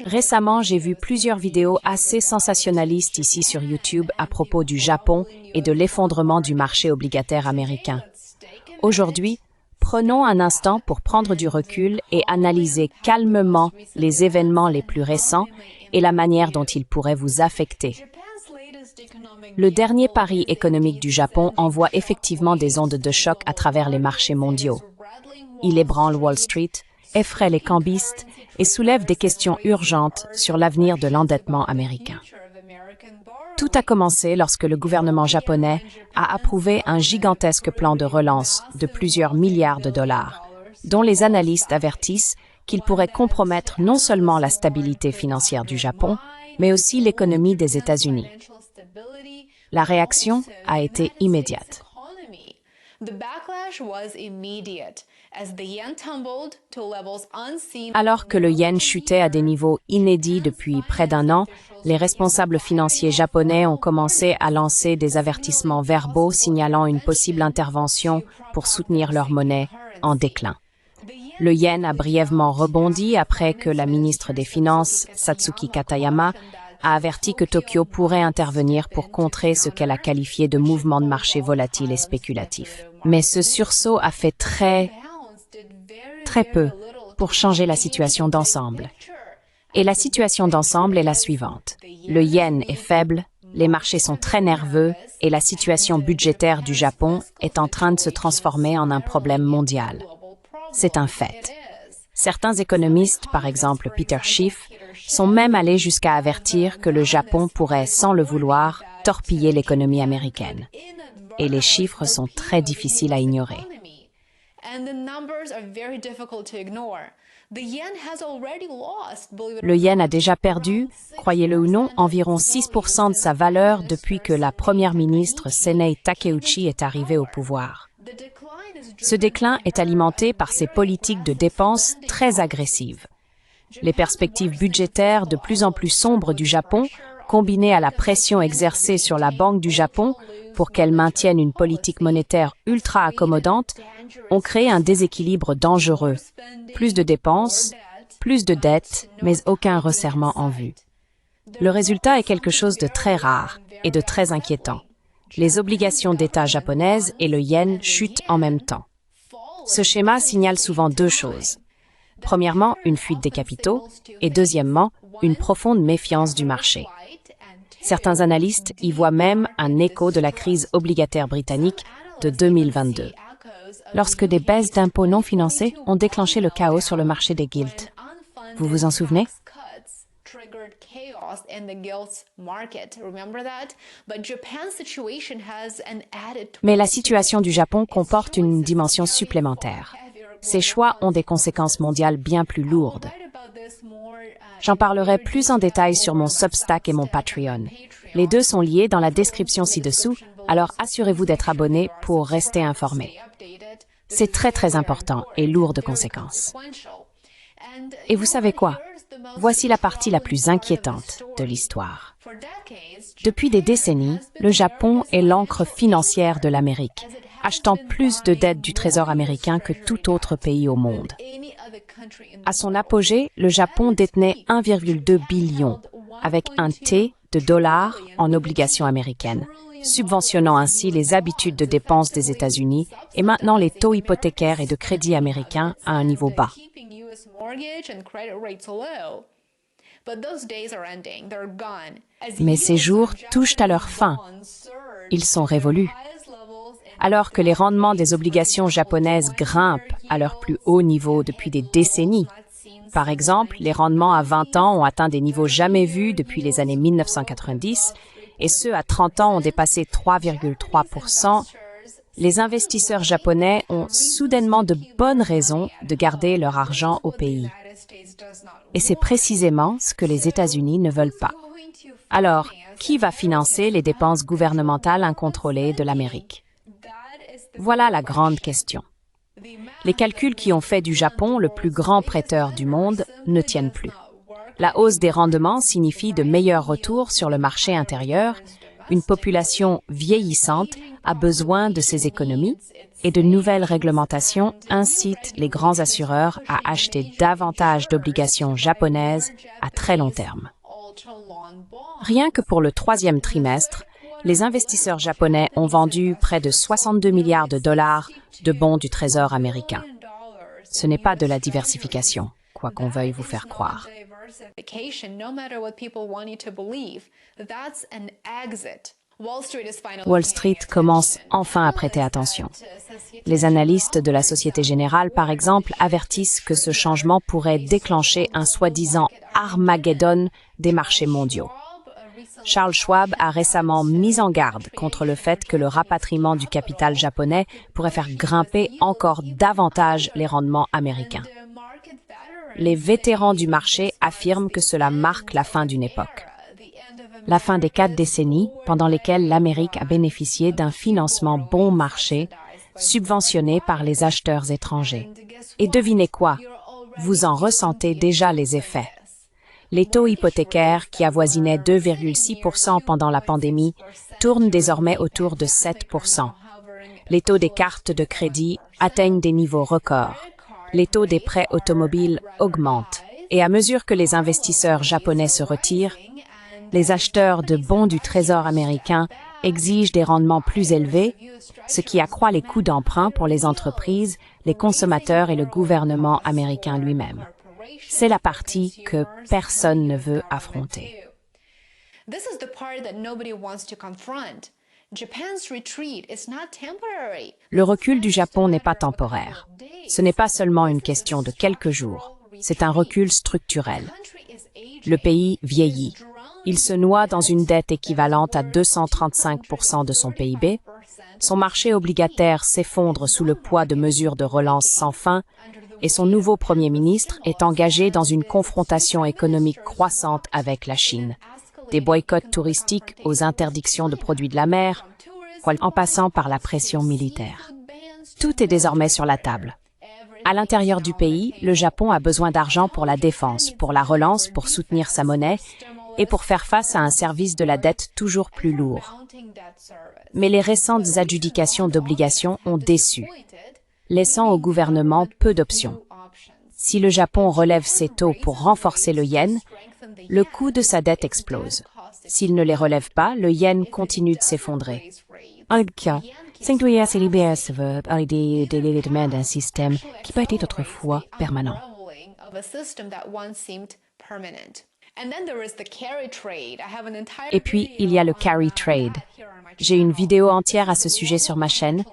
Récemment, j'ai vu plusieurs vidéos assez sensationnalistes ici sur YouTube à propos du Japon et de l'effondrement du marché obligataire américain. Aujourd'hui, prenons un instant pour prendre du recul et analyser calmement les événements les plus récents et la manière dont ils pourraient vous affecter. Le dernier pari économique du Japon envoie effectivement des ondes de choc à travers les marchés mondiaux. Il ébranle Wall Street, effraie les cambistes et soulève des questions urgentes sur l'avenir de l'endettement américain. Tout a commencé lorsque le gouvernement japonais a approuvé un gigantesque plan de relance de plusieurs milliards de dollars, dont les analystes avertissent qu'il pourrait compromettre non seulement la stabilité financière du Japon, mais aussi l'économie des États-Unis. La réaction a été immédiate. Alors que le yen chutait à des niveaux inédits depuis près d'un an, les responsables financiers japonais ont commencé à lancer des avertissements verbaux signalant une possible intervention pour soutenir leur monnaie en déclin. Le yen a brièvement rebondi après que la ministre des Finances, Satsuki Katayama, a averti que Tokyo pourrait intervenir pour contrer ce qu'elle a qualifié de mouvement de marché volatile et spéculatif. Mais ce sursaut a fait très peu pour changer la situation d'ensemble. Et la situation d'ensemble est la suivante. Le yen est faible, les marchés sont très nerveux et la situation budgétaire du Japon est en train de se transformer en un problème mondial. C'est un fait. Certains économistes, par exemple Peter Schiff, sont même allés jusqu'à avertir que le Japon pourrait, sans le vouloir, torpiller l'économie américaine. Et les chiffres sont très difficiles à ignorer. Le yen a déjà perdu, croyez-le ou non, environ 6% de sa valeur depuis que la première ministre Sanae Takeuchi est arrivée au pouvoir. Ce déclin est alimenté par ses politiques de dépenses très agressives. Les perspectives budgétaires de plus en plus sombres du Japon, combinées à la pression exercée sur la Banque du Japon pour qu'elle maintienne une politique monétaire ultra accommodante, ont créé un déséquilibre dangereux. Plus de dépenses, plus de dettes, mais aucun resserrement en vue. Le résultat est quelque chose de très rare et de très inquiétant. Les obligations d'État japonaises et le yen chutent en même temps. Ce schéma signale souvent deux choses. Premièrement, une fuite des capitaux et deuxièmement, une profonde méfiance du marché. Certains analystes y voient même un écho de la crise obligataire britannique de 2022, lorsque des baisses d'impôts non financés ont déclenché le chaos sur le marché des gilts. Vous vous en souvenez? Mais la situation du Japon comporte une dimension supplémentaire. Ces choix ont des conséquences mondiales bien plus lourdes. J'en parlerai plus en détail sur mon Substack et mon Patreon. Les deux sont liés dans la description ci-dessous, alors assurez-vous d'être abonné pour rester informé. C'est très important et lourd de conséquences. Et vous savez quoi? Voici la partie la plus inquiétante de l'histoire. Depuis des décennies, le Japon est l'encre financière de l'Amérique, achetant plus de dettes du Trésor américain que tout autre pays au monde. À son apogée, le Japon détenait 1,2 billion, avec un T de dollars en obligations américaines, subventionnant ainsi les habitudes de dépenses des États-Unis et maintenant les taux hypothécaires et de crédit américains à un niveau bas. Mais ces jours touchent à leur fin. Ils sont révolus. Alors que les rendements des obligations japonaises grimpent à leur plus haut niveau depuis des décennies. Par exemple, les rendements à 20 ans ont atteint des niveaux jamais vus depuis les années 1990 et ceux à 30 ans ont dépassé 3,3%. Les investisseurs japonais ont soudainement de bonnes raisons de garder leur argent au pays. Et c'est précisément ce que les États-Unis ne veulent pas. Alors, qui va financer les dépenses gouvernementales incontrôlées de l'Amérique? Voilà la grande question. Les calculs qui ont fait du Japon le plus grand prêteur du monde ne tiennent plus. La hausse des rendements signifie de meilleurs retours sur le marché intérieur. Une population vieillissante a besoin de ces économies et de nouvelles réglementations incitent les grands assureurs à acheter davantage d'obligations japonaises à très long terme. Rien que pour le troisième trimestre, les investisseurs japonais ont vendu près de 62 milliards de dollars de bons du Trésor américain. Ce n'est pas de la diversification, quoi qu'on veuille vous faire croire. Wall Street commence enfin à prêter attention. Les analystes de la Société Générale, par exemple, avertissent que ce changement pourrait déclencher un soi-disant Armageddon des marchés mondiaux. Charles Schwab a récemment mis en garde contre le fait que le rapatriement du capital japonais pourrait faire grimper encore davantage les rendements américains. Les vétérans du marché affirment que cela marque la fin d'une époque. La fin des 4 décennies pendant lesquelles l'Amérique a bénéficié d'un financement bon marché subventionné par les acheteurs étrangers. Et devinez quoi? Vous en ressentez déjà les effets. Les taux hypothécaires, qui avoisinaient 2,6% pendant la pandémie, tournent désormais autour de 7%. Les taux des cartes de crédit atteignent des niveaux records. Les taux des prêts automobiles augmentent. Et à mesure que les investisseurs japonais se retirent, les acheteurs de bons du Trésor américain exigent des rendements plus élevés, ce qui accroît les coûts d'emprunt pour les entreprises, les consommateurs et le gouvernement américain lui-même. C'est la partie que personne ne veut affronter. Le recul du Japon n'est pas temporaire. Ce n'est pas seulement une question de quelques jours. C'est un recul structurel. Le pays vieillit. Il se noie dans une dette équivalente à 235% de son PIB. Son marché obligataire s'effondre sous le poids de mesures de relance sans fin et son nouveau Premier ministre est engagé dans une confrontation économique croissante avec la Chine. Des boycotts touristiques aux interdictions de produits de la mer, en passant par la pression militaire. Tout est désormais sur la table. À l'intérieur du pays, le Japon a besoin d'argent pour la défense, pour la relance, pour soutenir sa monnaie et pour faire face à un service de la dette toujours plus lourd. Mais les récentes adjudications d'obligations ont déçu, laissant au gouvernement peu d'options. Si le Japon relève ses taux pour renforcer le yen, le coût de sa dette explose. S'il ne les relève pas, le yen continue de s'effondrer. En cas, s'est libéré par l'idée d'un système qui peut être autrefois permanent. Et puis, il y a le carry trade. J'ai une vidéo entière à ce sujet sur ma chaîne.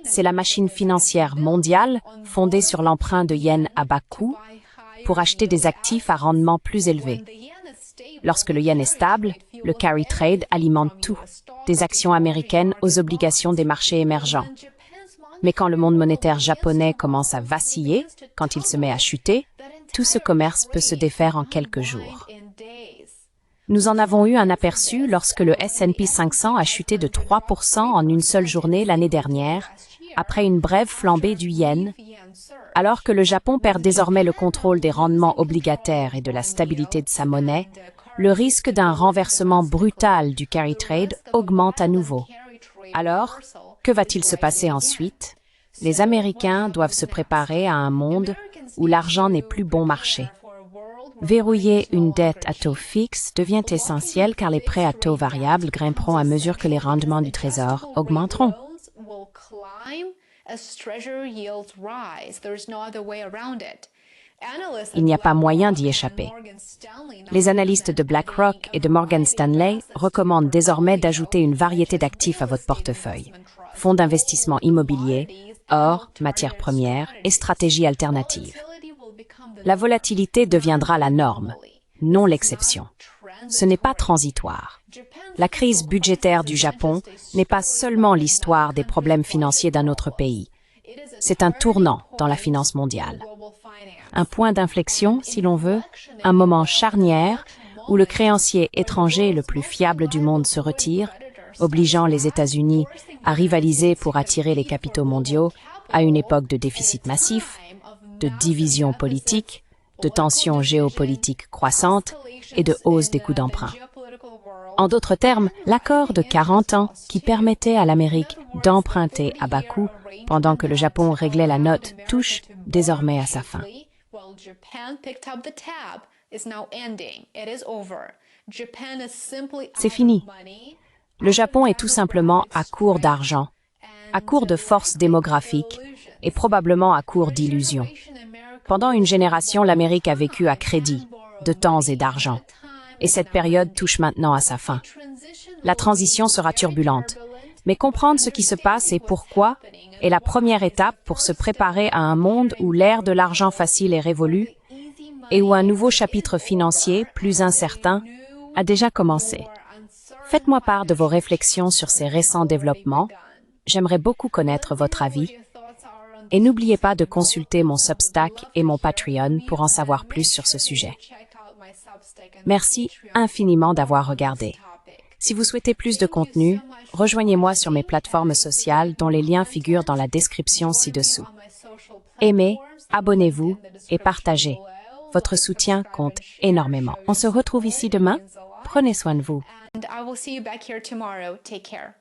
C'est la machine financière mondiale fondée sur l'emprunt de yen à bas coût pour acheter des actifs à rendement plus élevé. Lorsque le yen est stable, le carry trade alimente tout, des actions américaines aux obligations des marchés émergents. Mais quand le monde monétaire japonais commence à vaciller, quand il se met à chuter, tout ce commerce peut se défaire en quelques jours. Nous en avons eu un aperçu lorsque le S&P 500 a chuté de 3% en une seule journée l'année dernière, après une brève flambée du yen, alors que le Japon perd désormais le contrôle des rendements obligataires et de la stabilité de sa monnaie, le risque d'un renversement brutal du carry trade augmente à nouveau. Alors, que va-t-il se passer ensuite? Les Américains doivent se préparer à un monde où l'argent n'est plus bon marché. Verrouiller une dette à taux fixe devient essentiel car les prêts à taux variables grimperont à mesure que les rendements du Trésor augmenteront. Il n'y a pas moyen d'y échapper. Les analystes de BlackRock et de Morgan Stanley recommandent désormais d'ajouter une variété d'actifs à votre portefeuille. Fonds d'investissement immobilier, or, matières premières et stratégies alternatives. La volatilité deviendra la norme, non l'exception. Ce n'est pas transitoire. La crise budgétaire du Japon n'est pas seulement l'histoire des problèmes financiers d'un autre pays. C'est un tournant dans la finance mondiale. Un point d'inflexion, si l'on veut, un moment charnière où le créancier étranger le plus fiable du monde se retire, obligeant les États-Unis à rivaliser pour attirer les capitaux mondiaux à une époque de déficit massif, de division politique, de tensions géopolitiques croissantes et de hausse des coûts d'emprunt. En d'autres termes, l'accord de 40 ans qui permettait à l'Amérique d'emprunter à bas coût pendant que le Japon réglait la note touche désormais à sa fin. C'est fini. Le Japon est tout simplement à court d'argent, à court de force démographique et probablement à court d'illusions. Pendant une génération, l'Amérique a vécu à crédit, de temps et d'argent. Et cette période touche maintenant à sa fin. La transition sera turbulente, mais comprendre ce qui se passe et pourquoi est la première étape pour se préparer à un monde où l'ère de l'argent facile est révolue et où un nouveau chapitre financier, plus incertain, a déjà commencé. Faites-moi part de vos réflexions sur ces récents développements. J'aimerais beaucoup connaître votre avis. Et n'oubliez pas de consulter mon Substack et mon Patreon pour en savoir plus sur ce sujet. Merci infiniment d'avoir regardé. Si vous souhaitez plus de contenu, rejoignez-moi sur mes plateformes sociales dont les liens figurent dans la description ci-dessous. Aimez, abonnez-vous et partagez. Votre soutien compte énormément. On se retrouve ici demain. Prenez soin de vous. And I will see you back here tomorrow. Take care.